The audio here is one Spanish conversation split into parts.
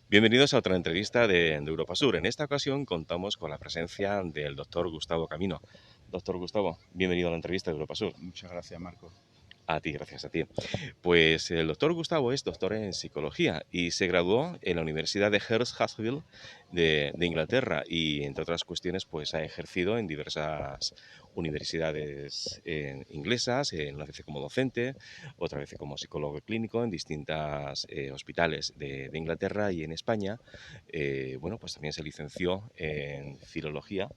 Bienvenidos a otra entrevista de Europa Sur. En esta ocasión contamos con la presencia del doctor Gustavo Camino. Doctor Gustavo, bienvenido a la entrevista de Europa Sur. Muchas gracias, Marco. A ti, gracias a ti. Pues el doctor Gustavo es doctor en psicología y se graduó en la Universidad de Earlshall de Inglaterra y, entre otras cuestiones, pues ha ejercido en diversas universidades inglesas, una vez como docente, otra vez como psicólogo clínico en distintos hospitales de Inglaterra y en España. Bueno, pues también se licenció en filología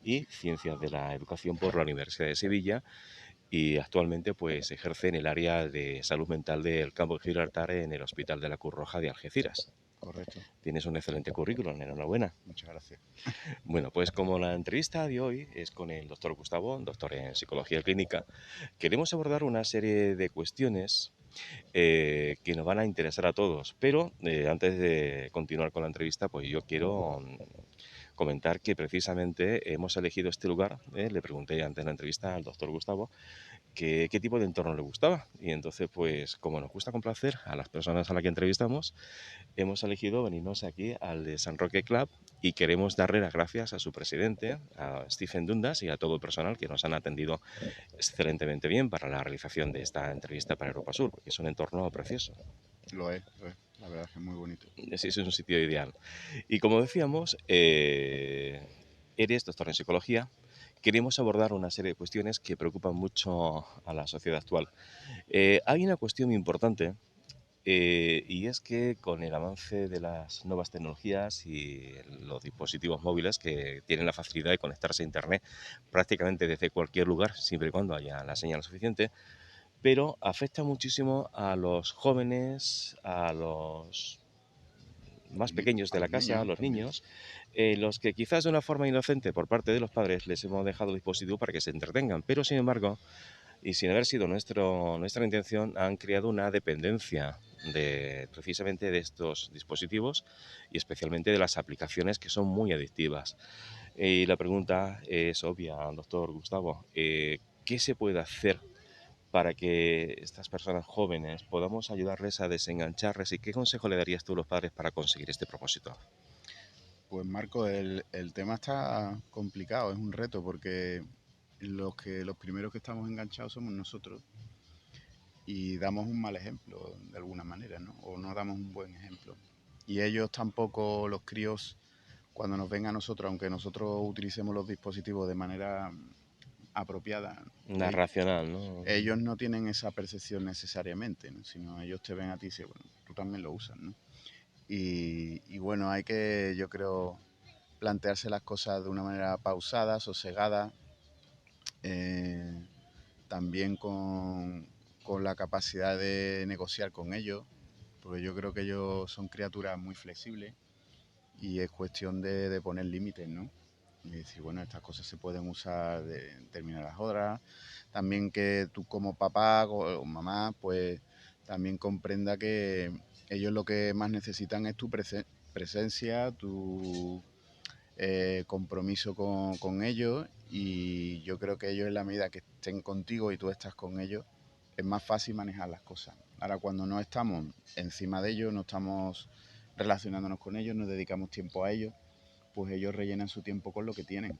y ciencias de la educación por la Universidad de Sevilla y actualmente pues ejerce en el área de salud mental del Campo de Gibraltar en el Hospital de la Cruz Roja de Algeciras. Correcto. Tienes un excelente currículum, enhorabuena. Muchas gracias. Bueno, pues como la entrevista de hoy es con el doctor Gustavo, doctor en psicología clínica, queremos abordar una serie de cuestiones que nos van a interesar a todos. Pero antes de continuar con la entrevista, pues yo quiero comentar que precisamente hemos elegido este lugar. Le pregunté antes de la entrevista al doctor Gustavo qué tipo de entorno le gustaba. Y entonces, pues como nos gusta complacer a las personas a las que entrevistamos, hemos elegido venirnos aquí al de San Roque Club y queremos darle las gracias a su presidente, a Stephen Dundas, y a todo el personal que nos han atendido excelentemente bien para la realización de esta entrevista para Europa Sur, porque es un entorno precioso. Lo es, lo es. La verdad es que es muy bonito. Sí, es un sitio ideal. Y como decíamos, eres doctor en psicología. Queremos abordar una serie de cuestiones que preocupan mucho a la sociedad actual. Hay una cuestión importante y es que con el avance de las nuevas tecnologías y los dispositivos móviles que tienen la facilidad de conectarse a Internet prácticamente desde cualquier lugar, siempre y cuando haya la señal suficiente, pero afecta muchísimo a los jóvenes, a los más pequeños A de la los casa, a niños los también. niños, los que quizás de una forma inocente por parte de los padres les hemos dejado dispositivos para que se entretengan, pero sin embargo, y sin haber sido nuestra intención, han creado una dependencia precisamente de estos dispositivos y especialmente de las aplicaciones que son muy adictivas. Y la pregunta es obvia, doctor Gustavo, ¿qué se puede hacer para que estas personas jóvenes podamos ayudarles a desengancharles? ¿Y qué consejo le darías tú a los padres para conseguir este propósito? Pues Marco, el tema está complicado, es un reto porque los primeros que estamos enganchados somos nosotros y damos un mal ejemplo de alguna manera, ¿no? O no damos un buen ejemplo. Y ellos tampoco, los críos, cuando nos ven a nosotros, aunque nosotros utilicemos los dispositivos de manera apropiada, Una racional, ¿no? ellos no tienen esa percepción necesariamente, ¿no? Sino ellos te ven a ti y dicen, bueno, tú también lo usas, ¿no? Y bueno, hay que, yo creo, plantearse las cosas de una manera pausada, sosegada, eh, también con la capacidad de negociar con ellos, porque yo creo que ellos son criaturas muy flexibles y es cuestión de poner límites, ¿no? Y decir, bueno, estas cosas se pueden usar de determinadas horas. También que tú como papá o mamá, pues también comprenda que ellos lo que más necesitan es tu presencia, tu compromiso con ellos, y yo creo que ellos en la medida que estén contigo y tú estás con ellos, es más fácil manejar las cosas. Ahora cuando no estamos encima de ellos, no estamos relacionándonos con ellos, no dedicamos tiempo a ellos, pues ellos rellenan su tiempo con lo que tienen.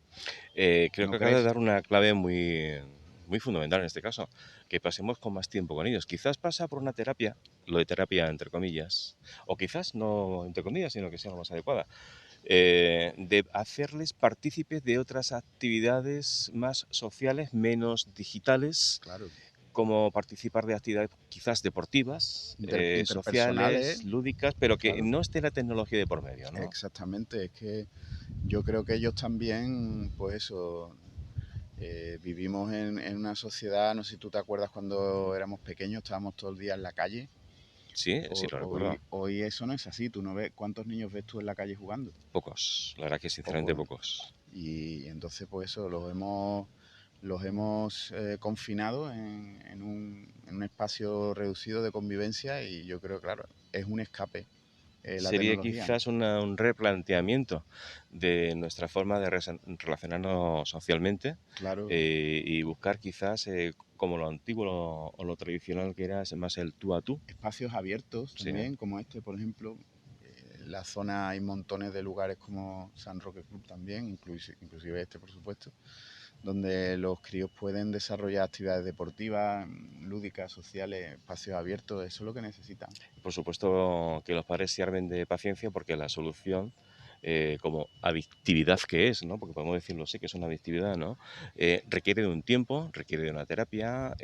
Creo que ¿No acaba de crees? dar una clave muy fundamental en este caso, que pasemos con más tiempo con ellos. Quizás pasa por una terapia, lo de terapia entre comillas, o quizás no entre comillas, sino que sea lo más adecuada, de hacerles partícipes de otras actividades más sociales, menos digitales, Claro. como participar de actividades quizás deportivas, sociales, Interpersonales, lúdicas, pero que claro. no esté la tecnología de por medio, ¿no? Exactamente, es que yo creo que ellos también, pues eso, vivimos en una sociedad, no sé si tú te acuerdas cuando éramos pequeños, estábamos todo el día en la calle. Sí, sí lo recuerdo. Hoy eso no es así, tú no ves cuántos niños ves tú en la calle jugando, Pocos, la verdad que sinceramente pocos. pocos. Y entonces pues eso, los hemos confinado en un espacio reducido de convivencia, y yo creo, claro, es un escape la Sería tecnología. quizás un replanteamiento de nuestra forma de relacionarnos socialmente Claro, y buscar quizás como lo antiguo o lo tradicional que era más el tú a tú. espacios abiertos Sí, también, como este, por ejemplo, la zona hay montones de lugares como San Roque Club también, inclusive este, por supuesto, donde los críos pueden desarrollar actividades deportivas, lúdicas, sociales, espacios abiertos. Eso es lo que necesitan. Por supuesto que los padres se armen de paciencia porque la solución, como adictividad que es, ¿no? Porque podemos decirlo así, que es una adictividad, ¿no? Requiere de un tiempo, requiere de una terapia,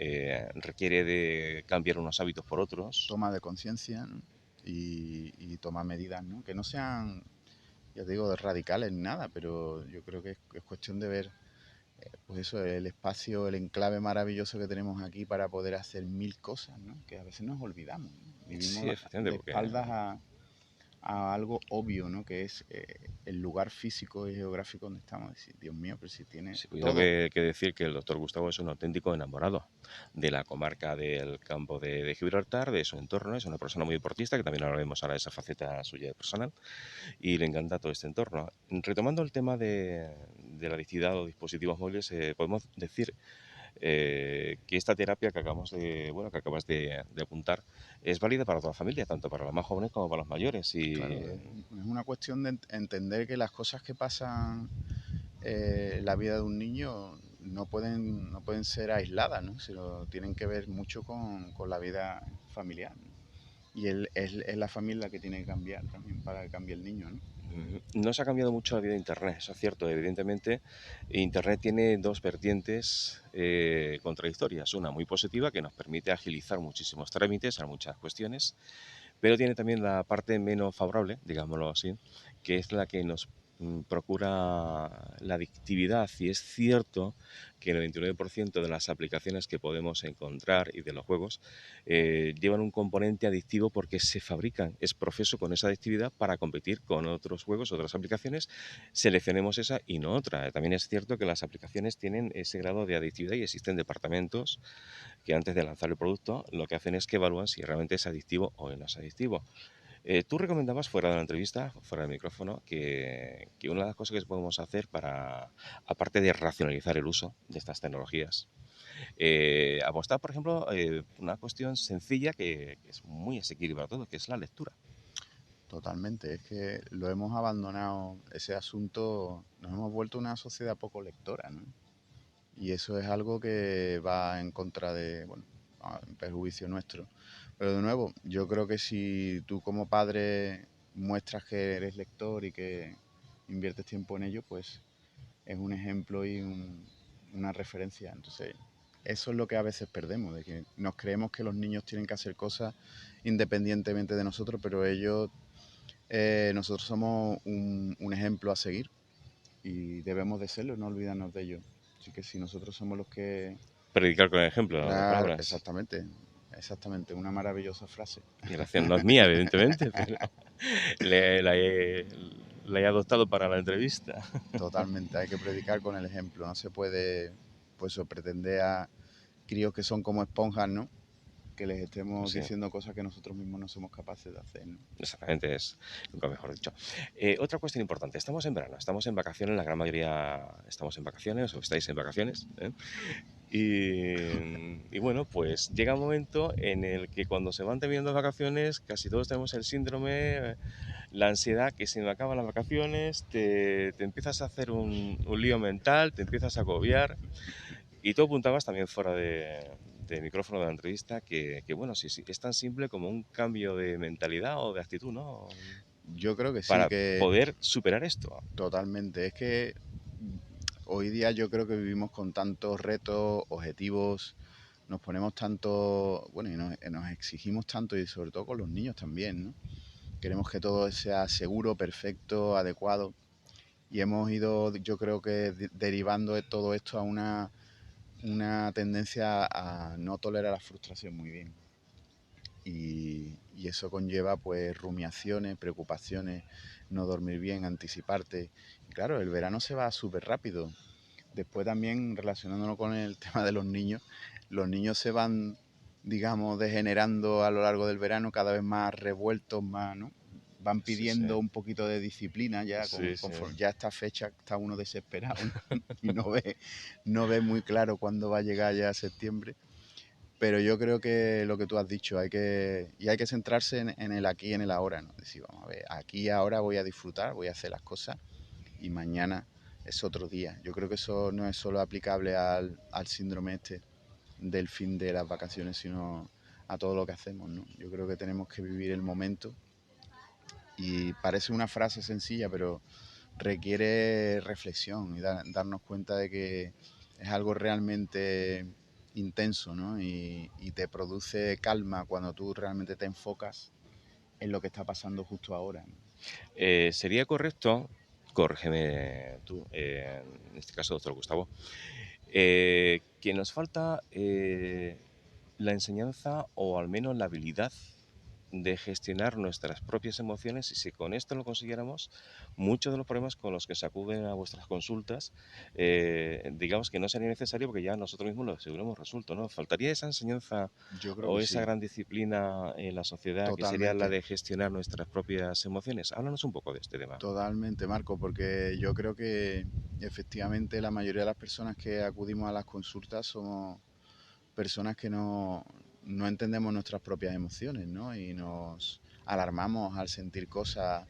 requiere de cambiar unos hábitos por otros. Toma de conciencia, ¿no? y toma medidas, ¿no? Que no sean, ya te digo, radicales ni nada, pero yo creo que es cuestión de ver, pues eso, el espacio, el enclave maravilloso que tenemos aquí para poder hacer mil cosas, ¿no? Que a veces nos olvidamos, ¿no? Sí, Vivimos efectivamente, de porque espaldas a algo obvio, ¿no? Que es el lugar físico y geográfico donde estamos. Dios mío, pero si tiene sí, pues tengo todo. que decir que el doctor Gustavo es un auténtico enamorado de la comarca del campo de Gibraltar, de su entorno. Es una persona muy deportista, que también hablaremos ahora de esa faceta suya personal, y le encanta todo este entorno. Retomando el tema de la adictividad o dispositivos móviles, podemos decir que esta terapia que acabamos de, bueno, que acabas de apuntar es válida para toda la familia, tanto para los más jóvenes como para los mayores. Claro, Y es una cuestión de entender que las cosas que pasan en la vida de un niño no pueden ser aisladas, ¿no? Sino tienen que ver mucho con la vida familiar, ¿no? Y es la familia la que tiene que cambiar también para que cambie el niño, ¿no? no se ha cambiado mucho la vida de Internet, eso es cierto. Evidentemente, Internet tiene dos vertientes contradictorias. Una muy positiva, que nos permite agilizar muchísimos trámites a muchas cuestiones, pero tiene también la parte menos favorable, digámoslo así, que es la que nos procura la adictividad. Y es cierto que el 29% de las aplicaciones que podemos encontrar y de los juegos llevan un componente adictivo porque se fabrican, es profeso con esa adictividad para competir con otros juegos, otras aplicaciones. Seleccionemos esa y no otra. También es cierto que las aplicaciones tienen ese grado de adictividad y existen departamentos que antes de lanzar el producto lo que hacen es que evalúan si realmente es adictivo o no es adictivo. Tú recomendabas fuera de la entrevista, fuera del micrófono, que una de las cosas que podemos hacer para, aparte de racionalizar el uso de estas tecnologías, apostar, por ejemplo, una cuestión sencilla que es muy asequible para todos, que es la lectura. Totalmente, es que lo hemos abandonado, ese asunto, nos hemos vuelto una sociedad poco lectora, ¿no? Y eso es algo que va en contra de, bueno, en perjuicio nuestro. Pero de nuevo, yo creo que si tú como padre muestras que eres lector y que inviertes tiempo en ello, pues es un ejemplo y una referencia. Entonces, eso es lo que a veces perdemos, de que nos creemos que los niños tienen que hacer cosas independientemente de nosotros, pero nosotros somos un ejemplo a seguir y debemos de serlo, no olvidarnos de ello. Así que si nosotros somos los que... Predicar con el ejemplo, en otras Claro, palabras. exactamente, una maravillosa frase. Y la acción no es mía, evidentemente, pero la he adoptado para la entrevista. Totalmente, hay que predicar con el ejemplo, no se puede pues pretender a críos que son como esponjas, ¿no? Que les estemos Sí, diciendo cosas que nosotros mismos no somos capaces de hacer, ¿no? exactamente, es nunca mejor dicho. Otra cuestión importante, estamos en verano, estamos en vacaciones, la gran mayoría estamos en vacaciones o estáis en vacaciones, ¿eh? Y bueno, pues llega un momento en el que cuando se van terminando las vacaciones, casi todos tenemos el síndrome, la ansiedad, que se me acaban las vacaciones, te empiezas a hacer un lío mental, te empiezas a agobiar. Y tú apuntabas también fuera de micrófono de la entrevista que bueno, sí, sí, es tan simple como un cambio de mentalidad o de actitud, ¿no? Yo creo que sí, Para que poder superar esto. totalmente. Es que hoy día yo creo que vivimos con tantos retos, objetivos, nos ponemos tanto, bueno, y nos exigimos tanto y sobre todo con los niños también, ¿no? Queremos que todo sea seguro, perfecto, adecuado y hemos ido, yo creo que derivando de todo esto a una tendencia a no tolerar la frustración muy bien. Y eso conlleva pues rumiaciones, preocupaciones, no dormir bien, anticiparte. Y claro, el verano se va súper rápido. Después también relacionándonos con el tema de los niños se van, digamos, degenerando a lo largo del verano, cada vez más revueltos, más, ¿no? Van Sí, sí, pidiendo un poquito de disciplina ya, sí, sí. conforme ya esta fecha está uno desesperado, ¿no? Y no ve muy claro cuándo va a llegar ya septiembre. Pero yo creo que lo que tú has dicho, hay que centrarse en el aquí y en el ahora, ¿no? Decir, vamos a ver, aquí y ahora voy a disfrutar, voy a hacer las cosas y mañana es otro día. Yo creo que eso no es solo aplicable al síndrome este del fin de las vacaciones, sino a todo lo que hacemos, ¿no? Yo creo que tenemos que vivir el momento y parece una frase sencilla, pero requiere reflexión y darnos cuenta de que es algo realmente intenso, ¿no? Y te produce calma cuando tú realmente te enfocas en lo que está pasando justo ahora, ¿no? Sería correcto, corrígeme tú, en este caso, doctor Gustavo, que nos falta la enseñanza o al menos la habilidad de gestionar nuestras propias emociones y si con esto lo consiguiéramos, muchos de los problemas con los que se acuden a vuestras consultas, digamos que no sería necesario porque ya nosotros mismos lo hubiéramos resuelto, ¿no? Faltaría esa enseñanza Yo creo o que esa sí, gran disciplina en la sociedad que sería la totalmente. de gestionar nuestras propias emociones. Háblanos un poco de este tema. Totalmente, Marco, porque yo creo que efectivamente la mayoría de las personas que acudimos a las consultas somos personas que no entendemos nuestras propias emociones, ¿no? Y nos alarmamos al sentir cosas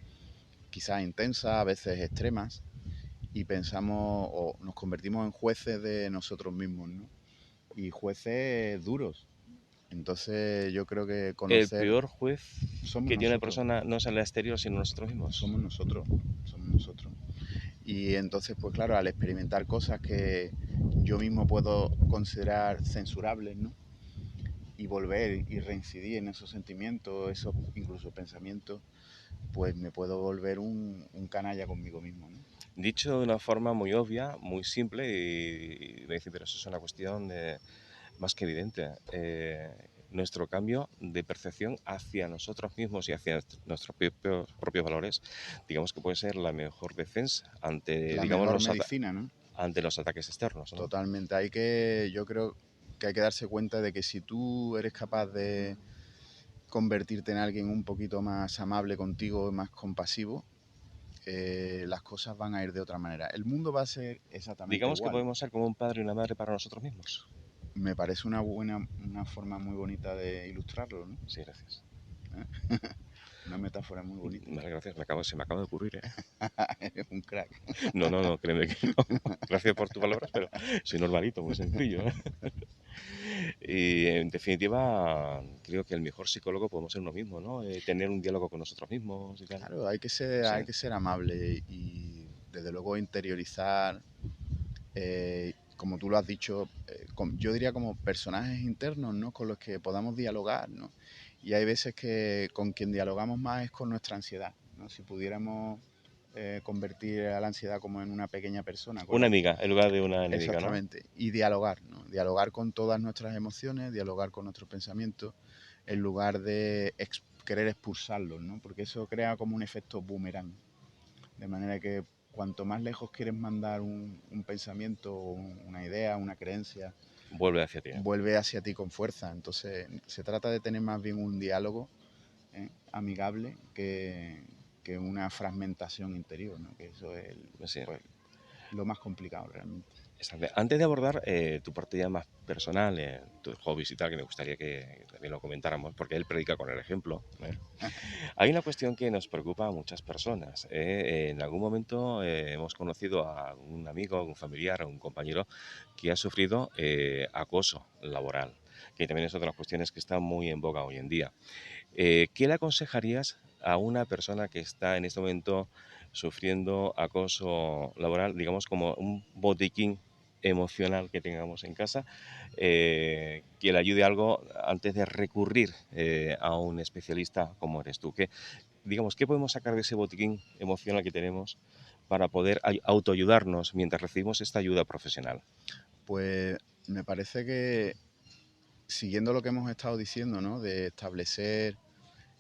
quizás intensas, a veces extremas, y pensamos o nos convertimos en jueces de nosotros mismos, ¿no? Y jueces duros. Entonces yo creo que El conocer peor juez somos que tiene una nosotros, persona no es el exterior, sino nosotros mismos. somos nosotros, somos nosotros. Y entonces, pues claro, al experimentar cosas que yo mismo puedo considerar censurables, ¿no? Y volver y reincidir en esos sentimientos, esos incluso pensamientos, pues me puedo volver un canalla conmigo mismo, ¿no? Dicho de una forma muy obvia, muy simple, y me dice, pero eso es una cuestión más que evidente. Nuestro cambio de percepción hacia nosotros mismos y hacia nuestros propios valores, digamos que puede ser la mejor defensa ante, La digamos, mejor medicina, ¿no? ante los ataques externos, ¿no? Totalmente. Yo creo que hay que darse cuenta de que si tú eres capaz de convertirte en alguien un poquito más amable contigo, más compasivo, las cosas van a ir de otra manera. El mundo va a ser exactamente Digamos que igual. podemos ser como un padre y una madre para nosotros mismos. Me parece una forma muy bonita de ilustrarlo, ¿no? Sí, gracias. Una metáfora muy bonita. Vale, gracias. Se me acaba de ocurrir, ¿eh? Eres un crack. No, no, no, créeme que no. Gracias por tus palabras, pero soy normalito, muy sencillo, ¿eh? Y en definitiva, creo que el mejor psicólogo podemos ser uno mismo, ¿no? Tener un diálogo con nosotros mismos y tal. Claro, No hay sé. que ser amable y desde luego interiorizar, como tú lo has dicho, yo diría como personajes internos, ¿no? Con los que podamos dialogar, ¿no? Y hay veces que con quien dialogamos más es con nuestra ansiedad, ¿no? Si pudiéramos convertir a la ansiedad como en una pequeña persona con Una la amiga en lugar de una enemiga, ¿no? exactamente, y dialogar, ¿no? Dialogar con todas nuestras emociones, dialogar con nuestros pensamientos, en lugar de querer expulsarlos, ¿no? Porque eso crea como un efecto boomerang, de manera que cuanto más lejos quieres mandar un pensamiento, una idea, una creencia, Vuelve hacia ti. vuelve hacia ti con fuerza. Entonces, se trata de tener más bien un diálogo amigable que una fragmentación interior, ¿no? Que eso es Sí. pues, lo más complicado realmente. Antes de abordar tu parte ya más personal, tus hobbies y tal, que me gustaría que también lo comentáramos, porque él predica con el ejemplo, ¿eh? Hay una cuestión que nos preocupa a muchas personas. En algún momento hemos conocido a un amigo, a un familiar, a un compañero que ha sufrido acoso laboral, que también es otra de las cuestiones que está muy en boga hoy en día. ¿Qué le aconsejarías a una persona que está en este momento sufriendo acoso laboral, digamos como un botiquín emocional que tengamos en casa, que le ayude algo antes de recurrir a un especialista como eres tú? Digamos, ¿qué podemos sacar de ese botiquín emocional que tenemos para poder autoayudarnos mientras recibimos esta ayuda profesional? Pues me parece que siguiendo lo que hemos estado diciendo, ¿no? De establecer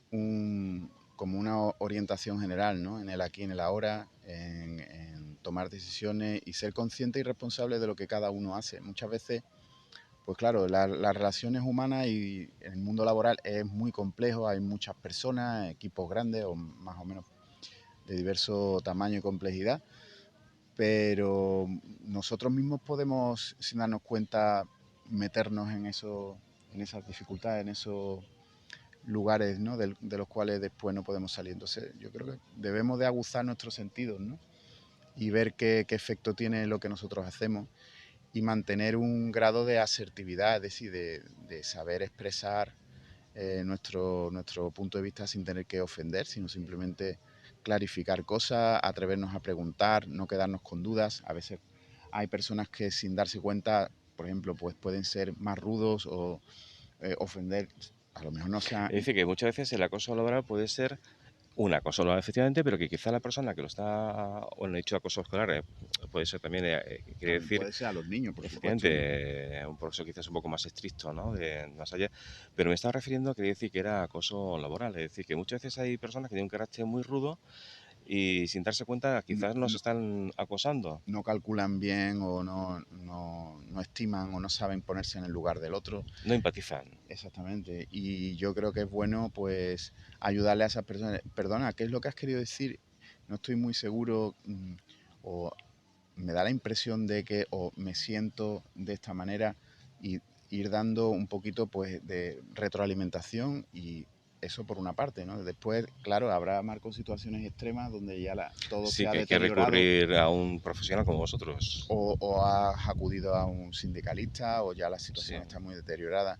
como una orientación general, ¿no? En el aquí, en el ahora, en tomar decisiones y ser consciente y responsable de lo que cada uno hace. Muchas veces, pues claro, las relaciones humanas y el mundo laboral es muy complejo, hay muchas personas, equipos grandes o más o menos de diverso tamaño y complejidad, pero nosotros mismos podemos, sin darnos cuenta, meternos en eso, en esas dificultades, en esos lugares, ¿no? de los cuales después no podemos salir. Entonces yo creo que debemos de aguzar nuestros sentidos, ¿no? Y ver qué efecto tiene lo que nosotros hacemos y mantener un grado de asertividad, es decir, de saber expresar nuestro punto de vista sin tener que ofender, sino simplemente clarificar cosas, atrevernos a preguntar, no quedarnos con dudas. A veces hay personas que sin darse cuenta, por ejemplo, pues pueden ser más rudos o ofender, a lo mejor no sea... Es decir, que muchas veces el acoso laboral puede ser un acoso laboral, efectivamente, pero que quizá la persona que lo está, bueno, he dicho acoso escolar, puede ser también, quiere También decir, puede ser a los niños, por supuesto, ¿no? efectivamente, un profesor quizás un poco más estricto, ¿no? Más allá. Pero me estaba refiriendo a que decir que era acoso laboral, es decir, que muchas veces hay personas que tienen un carácter muy rudo y sin darse cuenta quizás nos No, están acosando. no calculan bien o no estiman o no saben ponerse en el lugar del otro. No empatizan. Exactamente. Y yo creo que es bueno pues ayudarle a esas personas. Perdona, ¿qué es lo que has querido decir? No estoy muy seguro o me da la impresión de que o me siento de esta manera y ir dando un poquito pues de retroalimentación y eso por una parte, ¿no? Después, claro, habrá, Marco, situaciones extremas donde ya todo se Sí, ha que hay que deteriorado recurrir a un profesional como vosotros. o has acudido a un sindicalista o ya la Sí. situación está muy deteriorada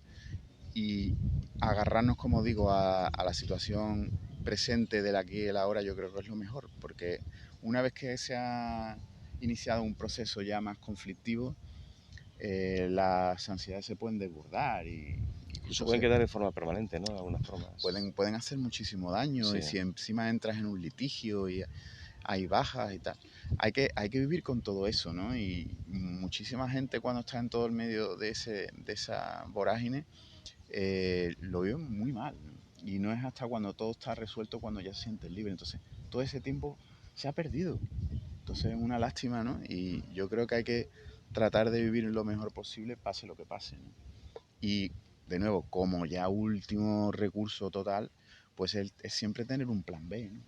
y agarrarnos, como digo, a la situación presente del aquí y el ahora yo creo que es lo mejor, porque una vez que se ha iniciado un proceso ya más conflictivo, las ansiedades se pueden desbordar y Incluso pueden entonces quedar de forma permanente, ¿no? De algunas formas. pueden hacer muchísimo daño Sí. y si encima entras en un litigio y hay bajas y tal. Hay que vivir con todo eso, ¿no? Y muchísima gente cuando está en todo el medio de esa vorágine lo vive muy mal. Y no es hasta cuando todo está resuelto cuando ya se sientes libre. Entonces, todo ese tiempo se ha perdido. Entonces, es una lástima, ¿no? Y yo creo que hay que tratar de vivir lo mejor posible, pase lo que pase, ¿no? Y, de nuevo, como ya último recurso total, pues es siempre tener un plan B, ¿no?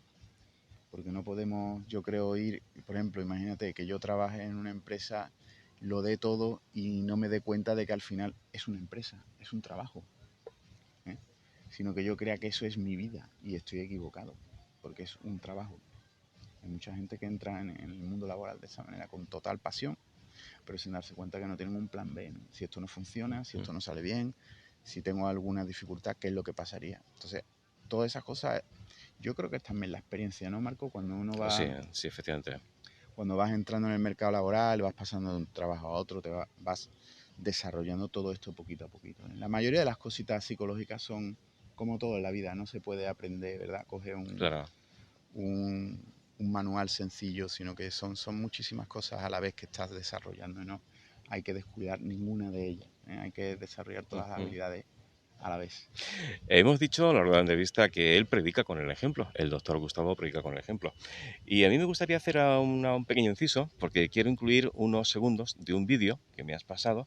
Porque no podemos, yo creo, ir, por ejemplo, imagínate que yo trabaje en una empresa, lo dé todo y no me dé cuenta de que al final es una empresa, es un trabajo, ¿eh? Sino que yo crea que eso es mi vida y estoy equivocado, porque es un trabajo. Hay mucha gente que entra en el mundo laboral de esa manera, con total pasión, pero sin darse cuenta que no tienen un plan B, ¿no? Si esto no funciona, si esto no sale bien, si tengo alguna dificultad, ¿qué es lo que pasaría? Entonces, todas esas cosas, yo creo que es también la experiencia, ¿no, Marco? Sí, sí, efectivamente. Cuando vas entrando en el mercado laboral, vas pasando de un trabajo a otro, vas desarrollando todo esto poquito a poquito. La mayoría de las cositas psicológicas son como todo en la vida, no se puede aprender, ¿verdad? Coger Claro. un manual sencillo, sino que son muchísimas cosas a la vez que estás desarrollando, ¿no? Hay que descuidar ninguna de ellas, ¿eh? Hay que desarrollar todas las Ujú. habilidades a la vez. Hemos dicho a lo largo de la entrevista que él predica con el ejemplo, el doctor Gustavo predica con el ejemplo. Y a mí me gustaría hacer un pequeño inciso, porque quiero incluir unos segundos de un vídeo que me has pasado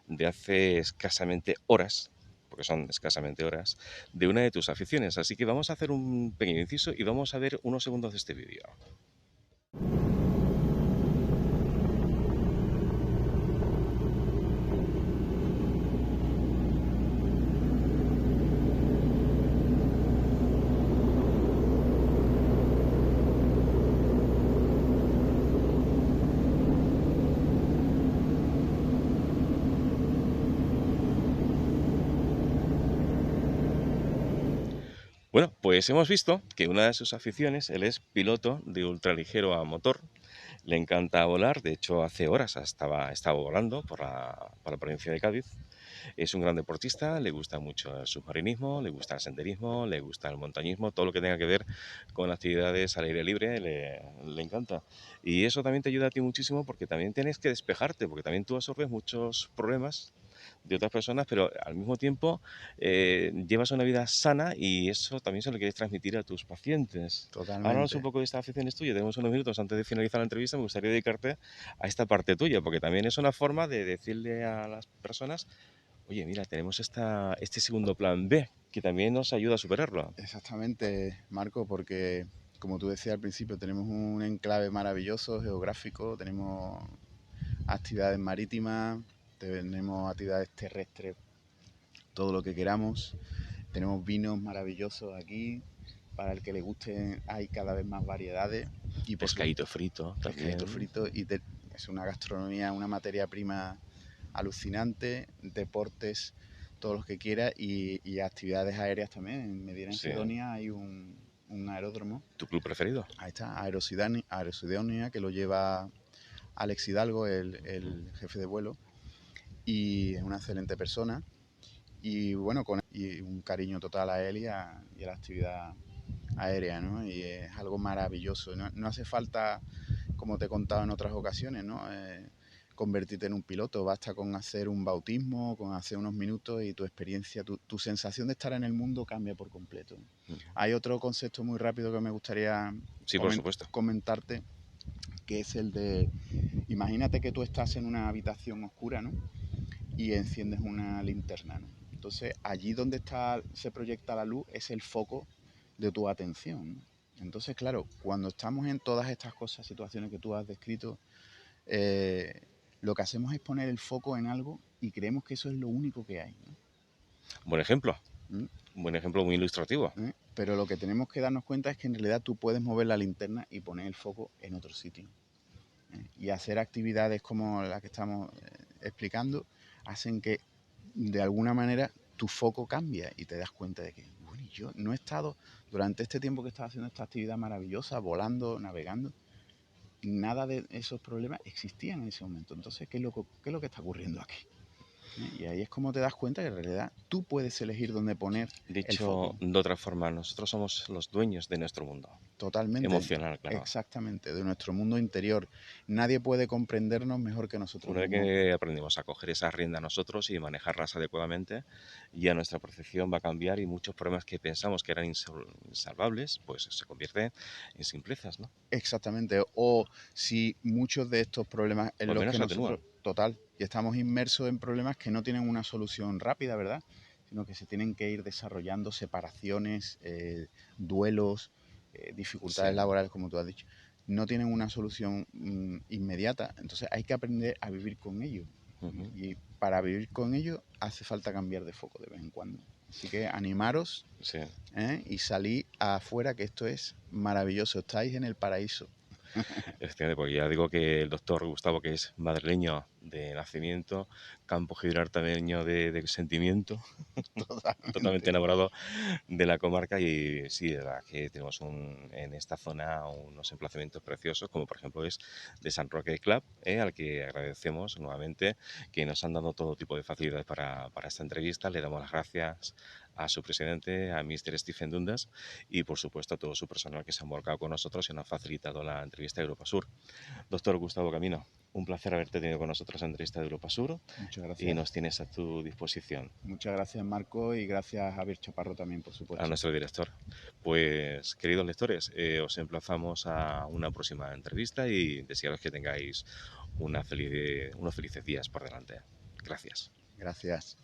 de hace escasamente horas, porque son escasamente horas, de una de tus aficiones. Así que vamos a hacer un pequeño inciso y vamos a ver unos segundos de este vídeo. Bueno, pues hemos visto que una de sus aficiones, él es piloto de ultraligero a motor, le encanta volar, de hecho hace horas estaba volando por la provincia de Cádiz. Es un gran deportista, le gusta mucho el submarinismo, le gusta el senderismo, le gusta el montañismo, todo lo que tenga que ver con actividades al aire libre le encanta. Y eso también te ayuda a ti muchísimo porque también tienes que despejarte, porque también tú absorbes muchos problemas de otras personas, pero al mismo tiempo llevas una vida sana y eso también se lo quieres transmitir a tus pacientes. Háblanos un Totalmente. poco de estas aficiones tuyas. Tenemos unos minutos antes de finalizar la entrevista. Me gustaría dedicarte a esta parte tuya, porque también es una forma de decirle a las personas, oye, mira, tenemos este segundo plan B, que también nos ayuda a superarlo. Exactamente, Marco, porque como tú decías al principio, tenemos un enclave maravilloso geográfico, tenemos actividades marítimas, tenemos actividades terrestres todo lo que queramos. Tenemos vinos maravillosos aquí. Para el que le guste hay cada vez más variedades. Y por Pescadito frito pescadito también. frito. Es una gastronomía, una materia prima alucinante. Deportes, todos los que quieras. Y actividades aéreas también. En Medina Sí. Sidonia hay un aeródromo. ¿Tu club preferido? Ahí está, Aerosidonia, que lo lleva Alex Hidalgo, el jefe de vuelo. Y es una excelente persona. Y bueno, y un cariño total a él y a la actividad aérea, ¿no? Y es algo maravilloso. No hace falta, como te he contado en otras ocasiones, ¿no? Convertirte en un piloto. Basta con hacer un bautismo, con hacer unos minutos y tu experiencia, tu sensación de estar en el mundo cambia por completo. Hay otro concepto muy rápido que me gustaría Sí, por supuesto. comentarte, que es el de, imagínate que tú estás en una habitación oscura, ¿no? Y enciendes una linterna, ¿no? Entonces, allí donde se proyecta la luz es el foco de tu atención, ¿no? Entonces, claro, cuando estamos en todas estas cosas, situaciones que tú has descrito, lo que hacemos es poner el foco en algo y creemos que eso es lo único que hay, ¿no? Buen ejemplo. ¿Mm? Un buen ejemplo muy ilustrativo. Pero lo que tenemos que darnos cuenta es que en realidad tú puedes mover la linterna y poner el foco en otro sitio. Y hacer actividades como las que estamos explicando hacen que de alguna manera tu foco cambia y te das cuenta de que, bueno, yo no he estado, durante este tiempo que estaba haciendo esta actividad maravillosa, volando, navegando, nada de esos problemas existían en ese momento. Entonces, ¿qué es lo que está ocurriendo aquí? Y ahí es como te das cuenta que en realidad tú puedes elegir dónde poner el Dicho foco. de otra forma, nosotros somos los dueños de nuestro mundo. Totalmente, Emocional, claro. exactamente, de nuestro mundo interior. Nadie puede comprendernos mejor que nosotros Una vez mismos. que aprendemos a coger esa rienda nosotros y manejarlas adecuadamente, ya nuestra percepción va a cambiar y muchos problemas que pensamos que eran insalvables, pues se convierten en simplezas, ¿no? Exactamente. O si muchos de estos problemas O en al los menos que se atenúan. nosotros, total, y estamos inmersos en problemas que no tienen una solución rápida, ¿verdad? Sino que se tienen que ir desarrollando separaciones, duelos, Sí. dificultades laborales, como tú has dicho. No tienen una solución inmediata. Entonces hay que aprender a vivir con ello. Y para vivir con ello hace falta cambiar de foco de vez en cuando. Así que animaros, Sí. y salí afuera, que esto es maravilloso. Estáis en el paraíso. Efectivamente, porque ya digo que el doctor Gustavo, que es madrileño de nacimiento, campo gibraltareño de sentimiento, totalmente Totalmente. enamorado de la comarca y sí, de verdad que tenemos en esta zona unos emplazamientos preciosos, como por ejemplo es de San Roque Club, al que agradecemos nuevamente que nos han dado todo tipo de facilidades para esta entrevista. Le damos las gracias a su presidente, a Mr. Stephen Dundas, y por supuesto a todo su personal que se ha volcado con nosotros y nos ha facilitado la entrevista de Europa Sur. Doctor Gustavo Camino, un placer haberte tenido con nosotros en la entrevista de Europa Sur Muchas y gracias. nos tienes a tu disposición. Muchas gracias, Marco, y gracias a Javier Chaparro también, por A supuesto. nuestro director. Pues, queridos lectores, os emplazamos a una próxima entrevista y desearos que tengáis unos felices días por delante. Gracias. Gracias.